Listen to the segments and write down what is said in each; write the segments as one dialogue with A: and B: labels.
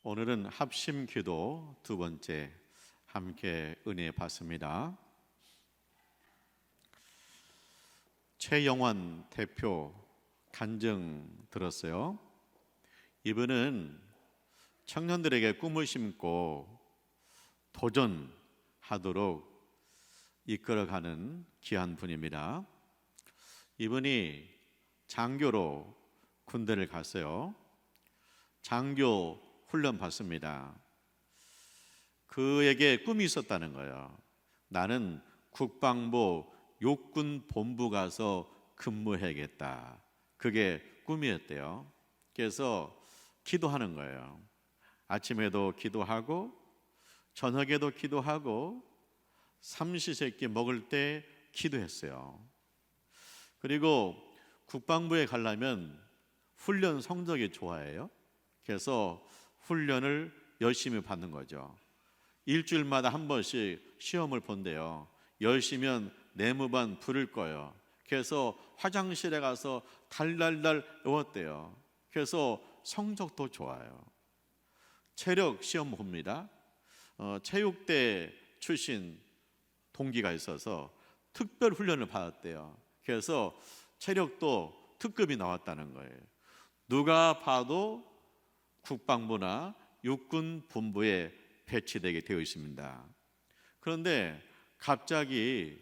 A: 오늘은 합심 기도 두 번째 함께 은혜 받습니다. 최영환 대표 간증 들었어요. 이분은 청년들에게 꿈을 심고 도전하도록 이끌어가는 귀한 분입니다. 이분이 장교로 군대를 갔어요. 장교 훈련 받습니다. 그에게 꿈이 있었다는 거예요. 나는 국방부 육군 본부 가서 근무해야겠다. 그게 꿈이었대요. 그래서 기도하는 거예요. 아침에도 기도하고 저녁에도 기도하고 삼시세끼 먹을 때 기도했어요. 그리고 국방부에 가려면 훈련 성적이 좋아해요. 그래서 훈련을 열심히 받는 거죠. 일주일마다 한 번씩 시험을 본대요. 열시면 내무반 부를 거예요. 그래서 화장실에 가서 달달달 외웠대요. 그래서 성적도 좋아요. 체력 시험 봅니다. 체육대 출신 동기가 있어서 특별 훈련을 받았대요. 그래서 체력도 특급이 나왔다는 거예요. 누가 봐도 국방부나 육군 본부에 배치되게 되어 있습니다. 그런데 갑자기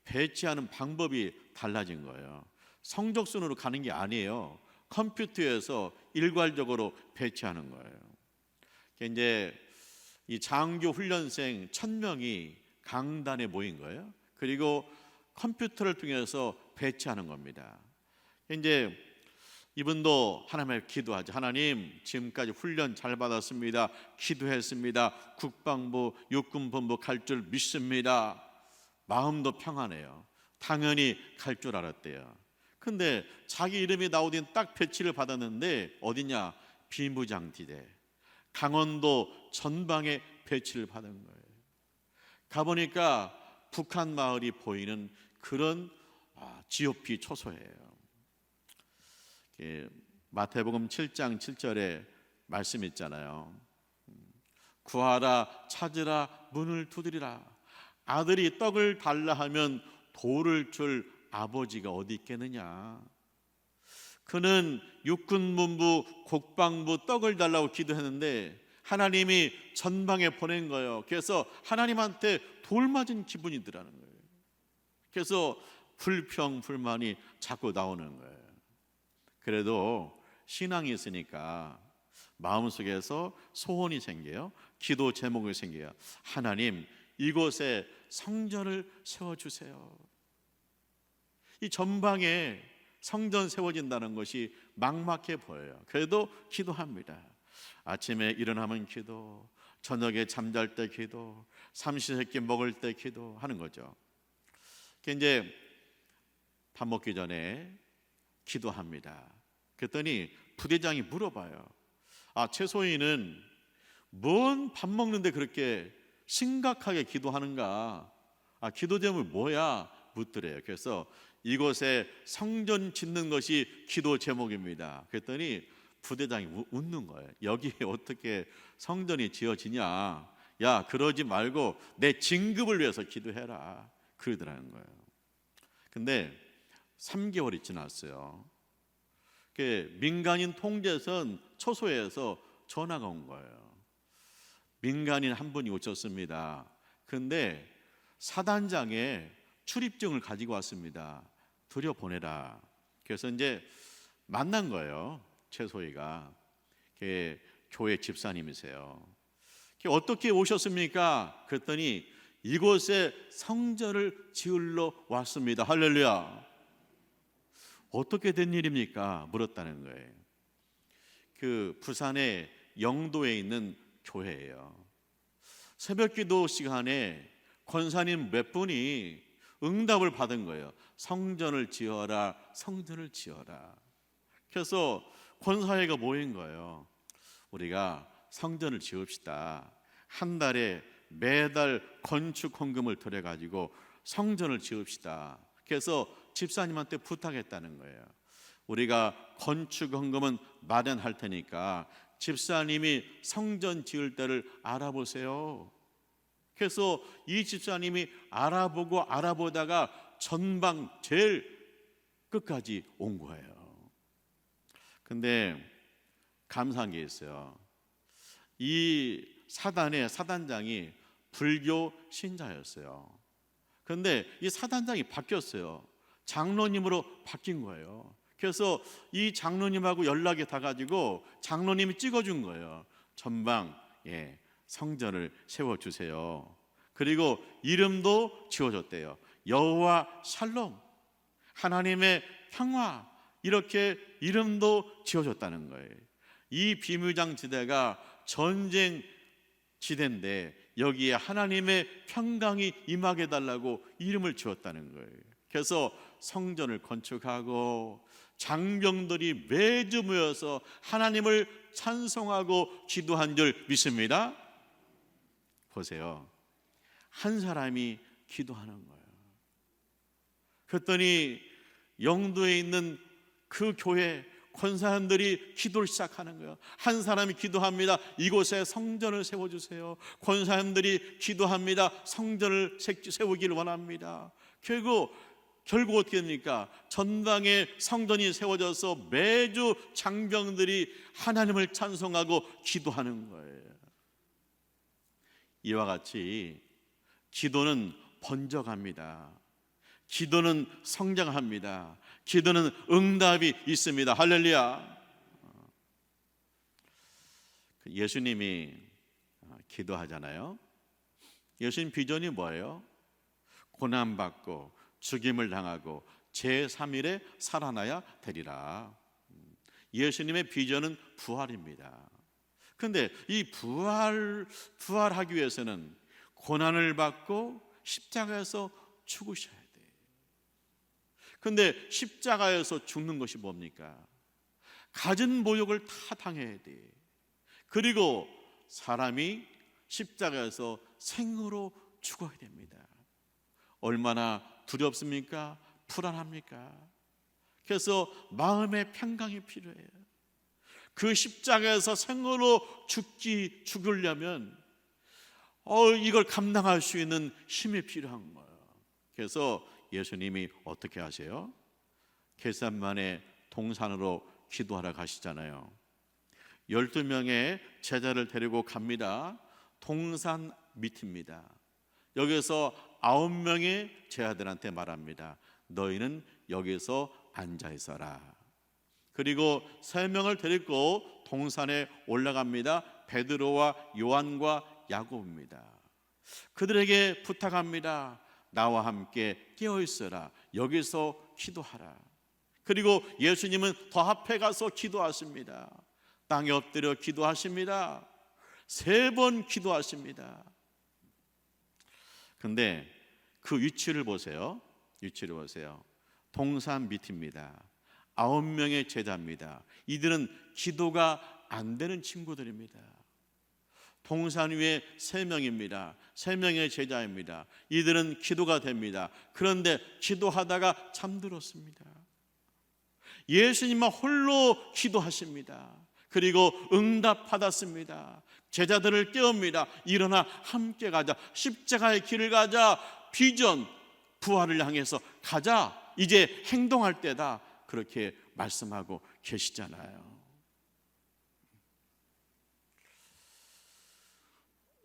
A: 배치하는 방법이 달라진 거예요. 성적순으로 가는 게 아니에요. 컴퓨터에서 일괄적으로 배치하는 거예요. 이제 이 장교 훈련생 1000명이 강단에 모인 거예요. 그리고 컴퓨터를 통해서 배치하는 겁니다. 이제 이분도 하나님께 기도하죠. 하나님, 지금까지 훈련 잘 받았습니다. 기도했습니다. 국방부 육군본부 갈 줄 믿습니다. 마음도 평안해요. 당연히 갈 줄 알았대요. 근데 자기 이름이 나오더니 딱 배치를 받았는데 어디냐? 비무장지대 강원도 전방에 배치를 받은 거예요. 가보니까 북한 마을이 보이는 그런 GOP 초소예요. 마태복음 7장 7절에 말씀 있잖아요. 구하라, 찾으라, 문을 두드리라. 아들이 떡을 달라 하면 돌을 줄 아버지가 어디 있겠느냐. 그는 육군본부 국방부 떡을 달라고 기도했는데 하나님이 전방에 보낸 거예요. 그래서 하나님한테 돌 맞은 기분이더라는 거예요. 그래서 불평, 불만이 자꾸 나오는 거예요. 그래도 신앙이 있으니까 마음속에서 소원이 생겨요. 기도 제목이 생겨요. 하나님, 이곳에 성전을 세워주세요. 이 전방에 성전 세워진다는 것이 막막해 보여요. 그래도 기도합니다. 아침에 일어나면 기도, 저녁에 잠잘 때 기도, 삼시세끼 먹을 때 기도하는 거죠. 이제 밥 먹기 전에 기도합니다. 그랬더니 부대장이 물어봐요. 최소희는 뭔 밥 먹는데 그렇게 심각하게 기도하는가? 기도 제목이 뭐야? 묻더래요. 그래서 이곳에 성전 짓는 것이 기도 제목입니다. 그랬더니 부대장이 웃는 거예요. 여기에 어떻게 성전이 지어지냐? 야, 그러지 말고 내 진급을 위해서 기도해라. 그러더라는 거예요. 근데 3개월이 지났어요. 민간인 통제선 초소에서 전화가 온 거예요. 민간인 한 분이 오셨습니다. 그런데 사단장에 출입증을 가지고 왔습니다. 들여보내라. 그래서 이제 만난 거예요. 최소희가. 교회 집사님이세요. 어떻게 오셨습니까? 그랬더니 이곳에 성전을 지으러 왔습니다. 할렐루야. 어떻게 된 일입니까? 물었다는 거예요. 부산의 영도에 있는 교회예요. 새벽기도 시간에 권사님 몇 분이 응답을 받은 거예요. 성전을 지어라, 성전을 지어라. 그래서 권사회가 모인 거예요. 우리가 성전을 지읍시다. 한 달에 매달 건축 헌금을 들여가지고 성전을 지읍시다. 그래서 집사님한테 부탁했다는 거예요. 우리가 건축 헌금은 마련할 테니까 집사님이 성전 지을 때를 알아보세요. 그래서 이 집사님이 알아보다가 전방 제일 끝까지 온 거예요. 근데 감사한 게 있어요. 이 사단장이 불교 신자였어요. 그런데 이 사단장이 바뀌었어요. 장로님으로 바뀐 거예요. 그래서 이 장로님하고 연락이 닿아가지고 장로님이 찍어준 거예요. 전방 성전을 세워주세요. 그리고 이름도 지어줬대요. 여호와 샬롬, 하나님의 평화, 이렇게 이름도 지어줬다는 거예요. 이 비무장 지대가 전쟁 지대인데 여기에 하나님의 평강이 임하게 해달라고 이름을 지었다는 거예요. 그래서 성전을 건축하고 장병들이 매주 모여서 하나님을 찬송하고 기도한 줄 믿습니다. 보세요. 한 사람이 기도하는 거예요. 그랬더니 영도에 있는 그 교회 권사님들이 기도를 시작하는 거예요. 한 사람이 기도합니다. 이곳에 성전을 세워주세요. 권사님들이 기도합니다. 성전을 세우기를 원합니다. 결국 어떻게 됩니까? 전방에 성전이 세워져서 매주 장병들이 하나님을 찬송하고 기도하는 거예요. 이와 같이 기도는 번져갑니다. 기도는 성장합니다. 기도는 응답이 있습니다. 할렐루야. 예수님이 기도하잖아요. 예수님 비전이 뭐예요? 고난받고 죽임을 당하고 제3일에 살아나야 되리라. 예수님의 비전은 부활입니다. 그런데 이 부활하기 위해서는 고난을 받고 십자가에서 죽으셔야 돼요. 그런데 십자가에서 죽는 것이 뭡니까? 갖은 모욕을 다 당해야 돼. 그리고 사람이 십자가에서 생으로 죽어야 됩니다. 얼마나 두렵습니까? 불안합니까? 그래서 마음의 평강이 필요해요. 그 십자가에서 생으로 죽으려면 이걸 감당할 수 있는 힘이 필요한 거예요. 그래서 예수님이 어떻게 하세요? 겟세마네 동산으로 기도하러 가시잖아요. 12명의 제자를 데리고 갑니다. 동산 밑입니다. 여기서 9명의 제자들한테 말합니다. 너희는 여기서 앉아 있어라. 그리고 3명을 데리고 동산에 올라갑니다. 베드로와 요한과 야고보입니다. 그들에게 부탁합니다. 나와 함께 깨어 있어라. 여기서 기도하라. 그리고 예수님은 더 앞에 가서 기도하십니다. 땅에 엎드려 기도하십니다. 3번 기도하십니다. 근데 그 위치를 보세요. 동산 밑입니다. 9명의 제자입니다. 이들은 기도가 안 되는 친구들입니다. 동산 위에 3명입니다. 3명의 제자입니다. 이들은 기도가 됩니다. 그런데 기도하다가 잠들었습니다. 예수님만 홀로 기도하십니다. 그리고 응답받았습니다. 제자들을 깨웁니다. 일어나 함께 가자. 십자가의 길을 가자. 비전, 부활을 향해서 가자. 이제 행동할 때다. 그렇게 말씀하고 계시잖아요.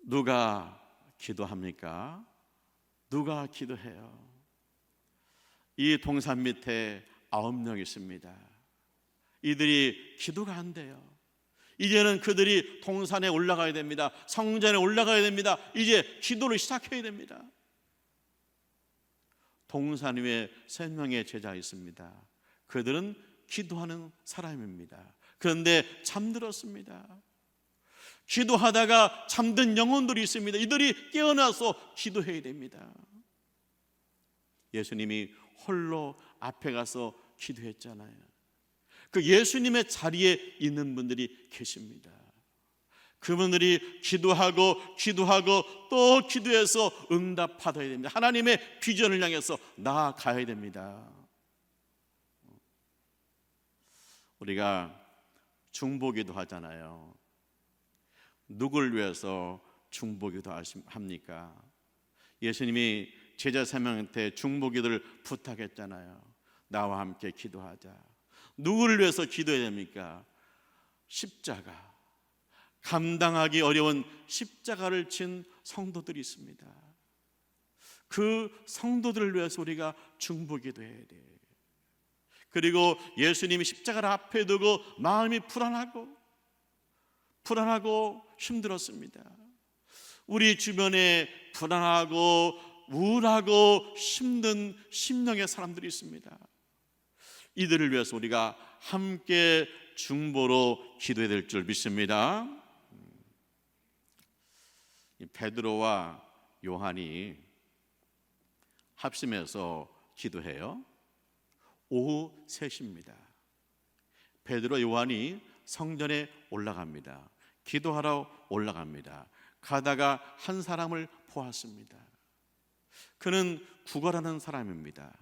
A: 누가 기도합니까? 누가 기도해요? 이 동산 밑에 9명 있습니다. 이들이 기도가 안 돼요. 이제는 그들이 동산에 올라가야 됩니다. 성전에 올라가야 됩니다. 이제 기도를 시작해야 됩니다. 동산 위에 3명의 제자 있습니다. 그들은 기도하는 사람입니다. 그런데 잠들었습니다. 기도하다가 잠든 영혼들이 있습니다. 이들이 깨어나서 기도해야 됩니다. 예수님이 홀로 앞에 가서 기도했잖아요. 그 예수님의 자리에 있는 분들이 계십니다. 그분들이 기도하고 또 기도해서 응답받아야 됩니다. 하나님의 비전을 향해서 나아가야 됩니다. 우리가 중보기도 하잖아요. 누굴 위해서 중보기도 합니까? 예수님이 제자 3명한테 중보기도를 부탁했잖아요. 나와 함께 기도하자. 누구를 위해서 기도해야 됩니까? 십자가, 감당하기 어려운 십자가를 진 성도들이 있습니다. 그 성도들을 위해서 우리가 중보기도해야 돼요. 그리고 예수님이 십자가를 앞에 두고 마음이 불안하고 힘들었습니다. 우리 주변에 불안하고 우울하고 힘든 심령의 사람들이 있습니다. 이들을 위해서 우리가 함께 중보로 기도해야 될 줄 믿습니다. 베드로와 요한이 합심해서 기도해요. 오후 3시입니다. 베드로 요한이 성전에 올라갑니다. 기도하러 올라갑니다. 가다가 한 사람을 보았습니다. 그는 구걸하는 사람입니다.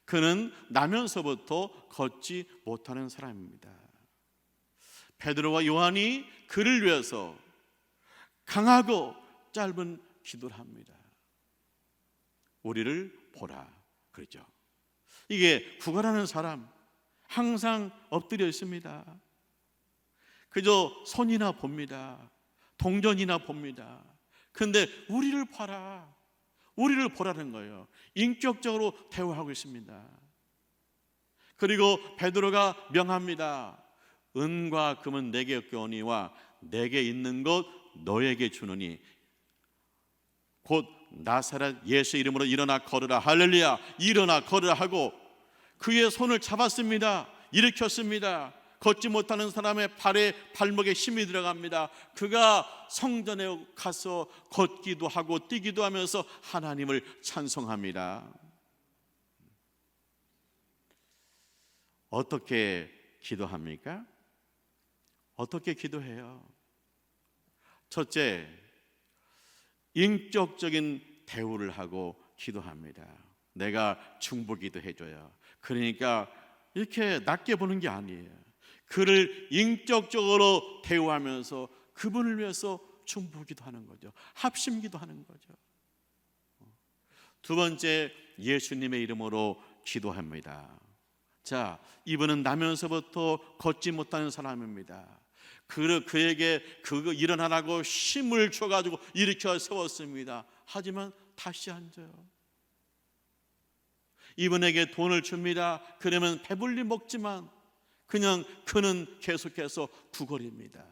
A: 그는 나면서부터 걷지 못하는 사람입니다. 베드로와 요한이 그를 위해서 강하고 짧은 기도를 합니다. 우리를 보라 그러죠. 이게 구걸하는 사람, 항상 엎드려 있습니다. 그저 손이나 봅니다. 동전이나 봅니다. 근데 우리를 봐라, 우리를 보라는 거예요. 인격적으로 대화하고 있습니다. 그리고 베드로가 명합니다. 은과 금은 내게 없거니와 내게 있는 것 너에게 주노니 곧 나사렛 예수 이름으로 일어나 걸으라. 할렐루야. 일어나 걸으라 하고 그의 손을 잡았습니다. 일으켰습니다. 걷지 못하는 사람의 발목에 힘이 들어갑니다. 그가 성전에 가서 걷기도 하고 뛰기도 하면서 하나님을 찬송합니다. 어떻게 기도합니까? 어떻게 기도해요? 첫째, 인격적인 대우를 하고 기도합니다. 내가 중보기도 해줘요. 그러니까 이렇게 낮게 보는 게 아니에요. 그를 인격적으로 대우하면서 그분을 위해서 중보기도 하는 거죠. 합심기도 하는 거죠. 두 번째, 예수님의 이름으로 기도합니다. 자, 이분은 나면서부터 걷지 못하는 사람입니다. 그에게 그거 일어나라고 힘을 줘가지고 일으켜 세웠습니다. 하지만 다시 앉아요. 이분에게 돈을 줍니다. 그러면 배불리 먹지만 그냥 그는 계속해서 구걸입니다.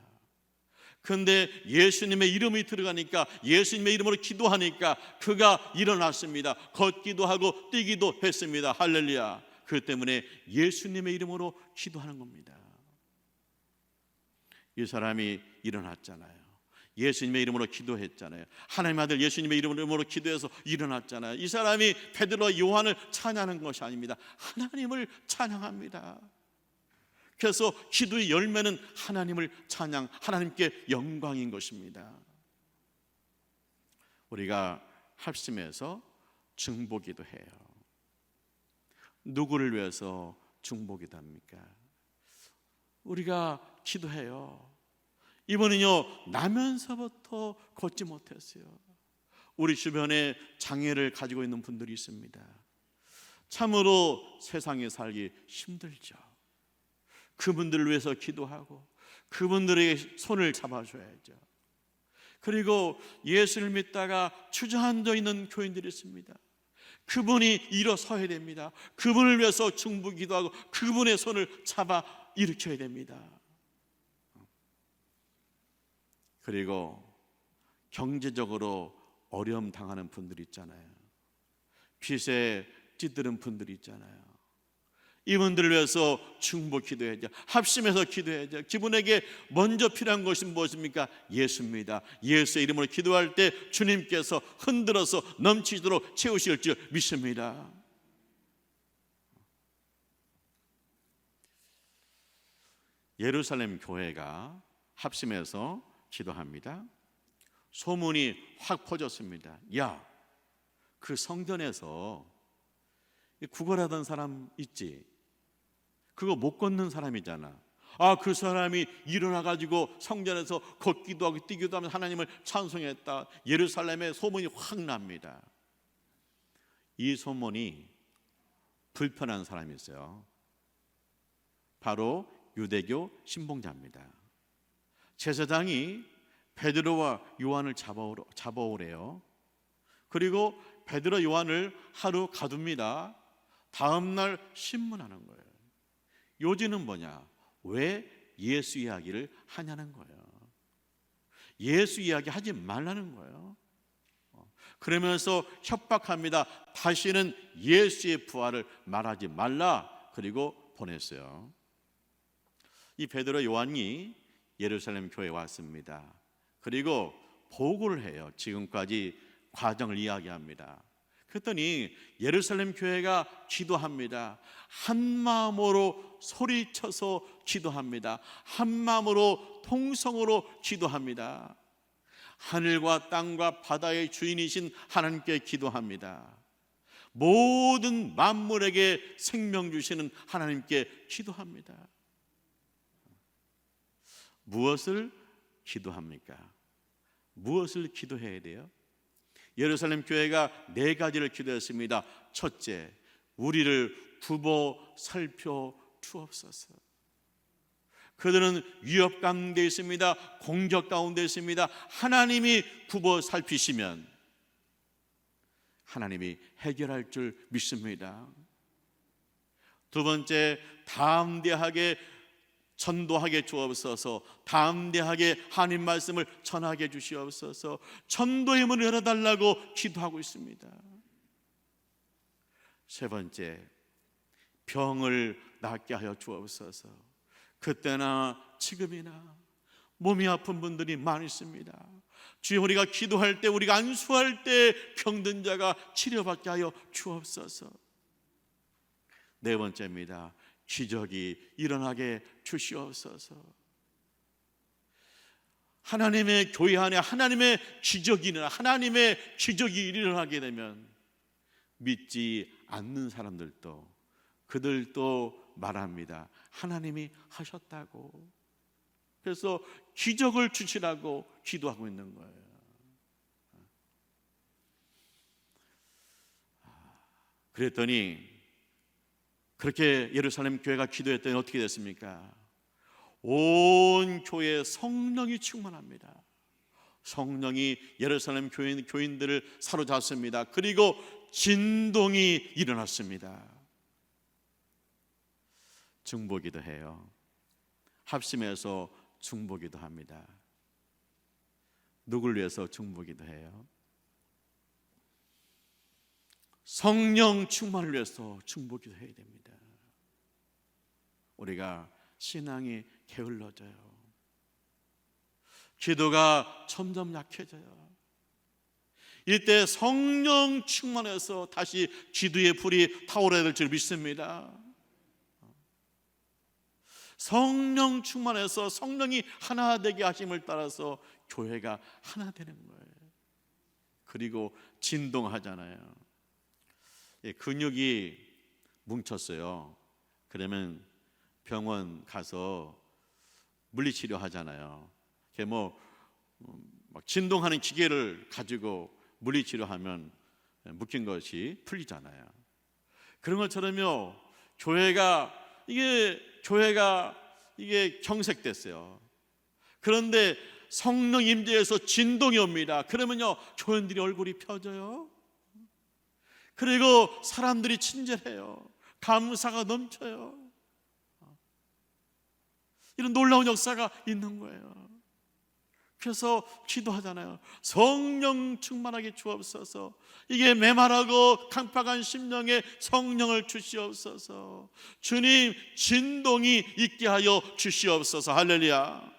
A: 그런데 예수님의 이름이 들어가니까, 예수님의 이름으로 기도하니까 그가 일어났습니다. 걷기도 하고 뛰기도 했습니다. 할렐루야. 그 때문에 예수님의 이름으로 기도하는 겁니다. 이 사람이 일어났잖아요. 예수님의 이름으로 기도했잖아요. 하나님 아들 예수님의 이름으로 기도해서 일어났잖아요. 이 사람이 베드로와 요한을 찬양하는 것이 아닙니다. 하나님을 찬양합니다. 그래서 기도의 열매는 하나님을 찬양, 하나님께 영광인 것입니다. 우리가 합심해서 중보기도 해요. 누구를 위해서 중보기도 합니까? 우리가 기도해요. 이번은요, 나면서부터 걷지 못했어요. 우리 주변에 장애를 가지고 있는 분들이 있습니다. 참으로 세상에 살기 힘들죠. 그분들을 위해서 기도하고 그분들에게 손을 잡아줘야죠. 그리고 예수를 믿다가 주저앉아 있는 교인들이 있습니다. 그분이 일어서야 됩니다. 그분을 위해서 중보기도하고 그분의 손을 잡아 일으켜야 됩니다. 그리고 경제적으로 어려움 당하는 분들이 있잖아요. 빚에 찌드는 분들이 있잖아요. 이분들을 위해서 중보 기도해야죠. 합심해서 기도해야죠. 그분에게 먼저 필요한 것이 무엇입니까? 예수입니다. 예수의 이름으로 기도할 때 주님께서 흔들어서 넘치도록 채우실 줄 믿습니다. 예루살렘 교회가 합심해서 기도합니다. 소문이 확 퍼졌습니다. 야, 그 성전에서 구걸하던 사람 있지? 그거 못 걷는 사람이잖아. 그 사람이 일어나 가지고 성전에서 걷기도 하고 뛰기도 하면서 하나님을 찬송했다. 예루살렘에 소문이 확 납니다. 이 소문이 불편한 사람이 있어요. 바로 유대교 신봉자입니다. 제사장이 베드로와 요한을 잡아오래요. 그리고 베드로 요한을 하루 가둡니다. 다음 날 신문하는 거예요. 요지는 뭐냐? 왜 예수 이야기를 하냐는 거예요. 예수 이야기 하지 말라는 거예요. 그러면서 협박합니다. 다시는 예수의 부활을 말하지 말라. 그리고 보냈어요. 이 베드로 요한이 예루살렘 교회에 왔습니다. 그리고 보고를 해요. 지금까지 과정을 이야기합니다. 그랬더니 예루살렘 교회가 기도합니다. 한 마음으로 소리쳐서 기도합니다. 한 마음으로 통성으로 기도합니다. 하늘과 땅과 바다의 주인이신 하나님께 기도합니다. 모든 만물에게 생명 주시는 하나님께 기도합니다. 무엇을 기도합니까? 무엇을 기도해야 돼요? 예루살렘 교회가 4가지를 기도했습니다. 첫째, 우리를 굽어 살펴 주옵소서. 그들은 위협 가운데 있습니다. 공격 가운데 있습니다. 하나님이 굽어 살피시면 하나님이 해결할 줄 믿습니다. 두 번째, 담대하게 전도하게 주옵소서. 담대하게 하나님 말씀을 전하게 주시옵소서. 전도의 문을 열어달라고 기도하고 있습니다. 세 번째, 병을 낫게 하여 주옵소서. 그때나 지금이나 몸이 아픈 분들이 많이 있습니다. 주여, 우리가 기도할 때, 우리가 안수할 때 병든 자가 치료받게 하여 주옵소서. 네 번째입니다. 기적이 일어나게 주시옵소서. 하나님의 교회 안에 하나님의 기적이 일어나게 되면 믿지 않는 사람들도, 그들도 말합니다. 하나님이 하셨다고. 그래서 기적을 주시라고 기도하고 있는 거예요. 그랬더니 그렇게 예루살렘 교회가 기도했더니 어떻게 됐습니까? 온 교회에 성령이 충만합니다. 성령이 예루살렘 교인들을 사로잡습니다. 그리고 진동이 일어났습니다. 중보기도 해요. 합심해서 중보기도 합니다. 누굴 위해서 중보기도 해요? 성령 충만을 위해서 중보기도 해야 됩니다. 우리가 신앙이 게을러져요. 기도가 점점 약해져요. 이때 성령 충만해서 다시 기도의 불이 타오르야 될 줄 믿습니다. 성령 충만해서 성령이 하나 되게 하심을 따라서 교회가 하나 되는 거예요. 그리고 진동하잖아요. 근육이 뭉쳤어요. 그러면 병원 가서 물리치료 하잖아요. 막 진동하는 기계를 가지고 물리치료하면 묶인 것이 풀리잖아요. 그런 것처럼요, 교회가 경색됐어요. 그런데 성령 임재에서 진동이 옵니다. 그러면요, 교인들이 얼굴이 펴져요. 그리고 사람들이 친절해요. 감사가 넘쳐요. 이런 놀라운 역사가 있는 거예요. 그래서 기도하잖아요. 성령 충만하게 주옵소서. 이게 메마르고 강팍한 심령에 성령을 주시옵소서. 주님, 진동이 있게 하여 주시옵소서. 할렐루야.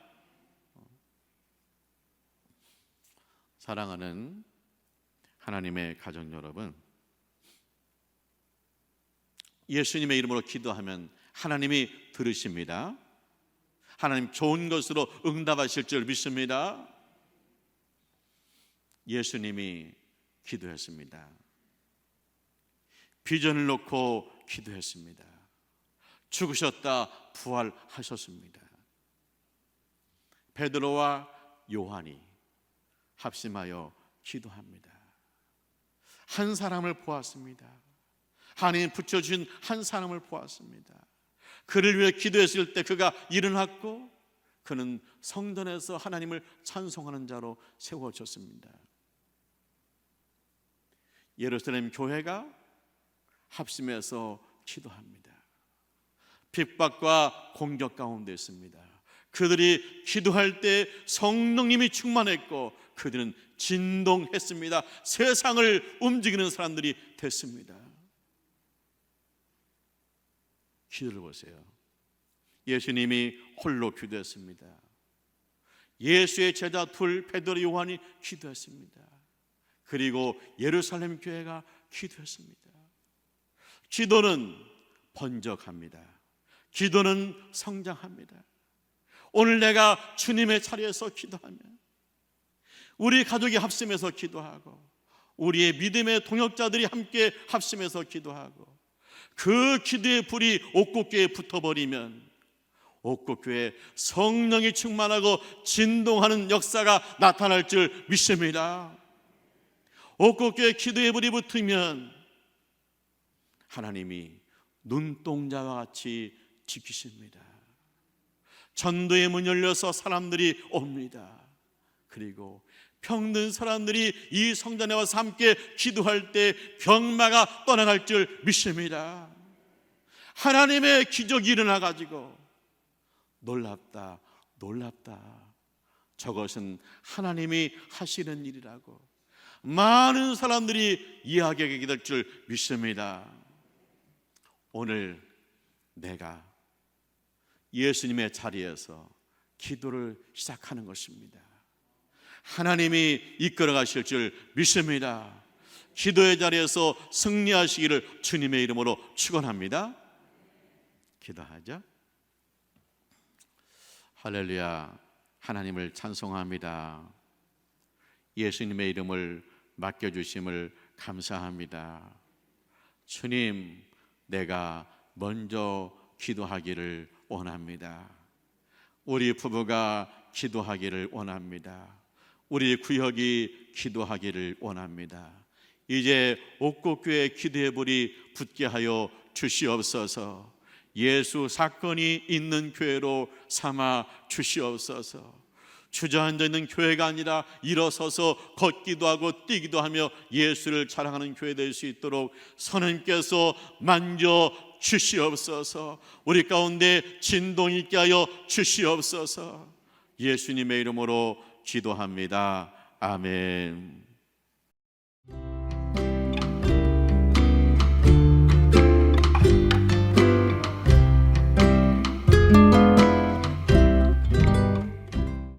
A: 사랑하는 하나님의 가족 여러분, 예수님의 이름으로 기도하면 하나님이 들으십니다. 하나님 좋은 것으로 응답하실 줄 믿습니다. 예수님이 기도했습니다. 비전을 놓고 기도했습니다. 죽으셨다 부활하셨습니다. 베드로와 요한이 합심하여 기도합니다. 한 사람을 보았습니다. 하나님 붙여주신 한 사람을 보았습니다. 그를 위해 기도했을 때 그가 일어났고 그는 성전에서 하나님을 찬송하는 자로 세워졌습니다. 예루살렘 교회가 합심해서 기도합니다. 핍박과 공격 가운데 있습니다. 그들이 기도할 때 성령님이 충만했고 그들은 진동했습니다. 세상을 움직이는 사람들이 됐습니다. 기도를 보세요. 예수님이 홀로 기도했습니다. 예수의 제자 둘 베드로 요한이 기도했습니다. 그리고 예루살렘 교회가 기도했습니다. 기도는 번쩍합니다. 기도는 성장합니다. 오늘 내가 주님의 자리에서 기도하면 우리 가족이 합심해서 기도하고 우리의 믿음의 동역자들이 함께 합심해서 기도하고 그 기도의 불이 옥곡교회에 붙어버리면 옥곡교회에 성령이 충만하고 진동하는 역사가 나타날 줄 믿습니다. 옥곡교회 기도의 불이 붙으면 하나님이 눈동자와 같이 지키십니다. 전도의 문 열려서 사람들이 옵니다. 그리고 병든 사람들이 이 성전에 와서 함께 기도할 때 병마가 떠나갈 줄 믿습니다. 하나님의 기적이 일어나가지고 놀랍다 놀랍다, 저것은 하나님이 하시는 일이라고 많은 사람들이 이야기하게 될 줄 믿습니다. 오늘 내가 예수님의 자리에서 기도를 시작하는 것입니다. 하나님이 이끌어 가실 줄 믿습니다. 기도의 자리에서 승리하시기를 주님의 이름으로 축원합니다. 기도하죠. 할렐루야. 하나님을 찬송합니다. 예수님의 이름을 맡겨주심을 감사합니다. 주님, 내가 먼저 기도하기를 원합니다. 우리 부부가 기도하기를 원합니다. 우리 구역이 기도하기를 원합니다. 이제 옥곡교회 기도의 불이 붙게 하여 주시옵소서. 예수 사건이 있는 교회로 삼아 주시옵소서. 주저앉아 있는 교회가 아니라 일어서서 걷기도 하고 뛰기도 하며 예수를 자랑하는 교회 될 수 있도록 선생님께서 만져 주시옵소서. 우리 가운데 진동이 있게 하여 주시옵소서. 예수님의 이름으로 기도합니다. 아멘.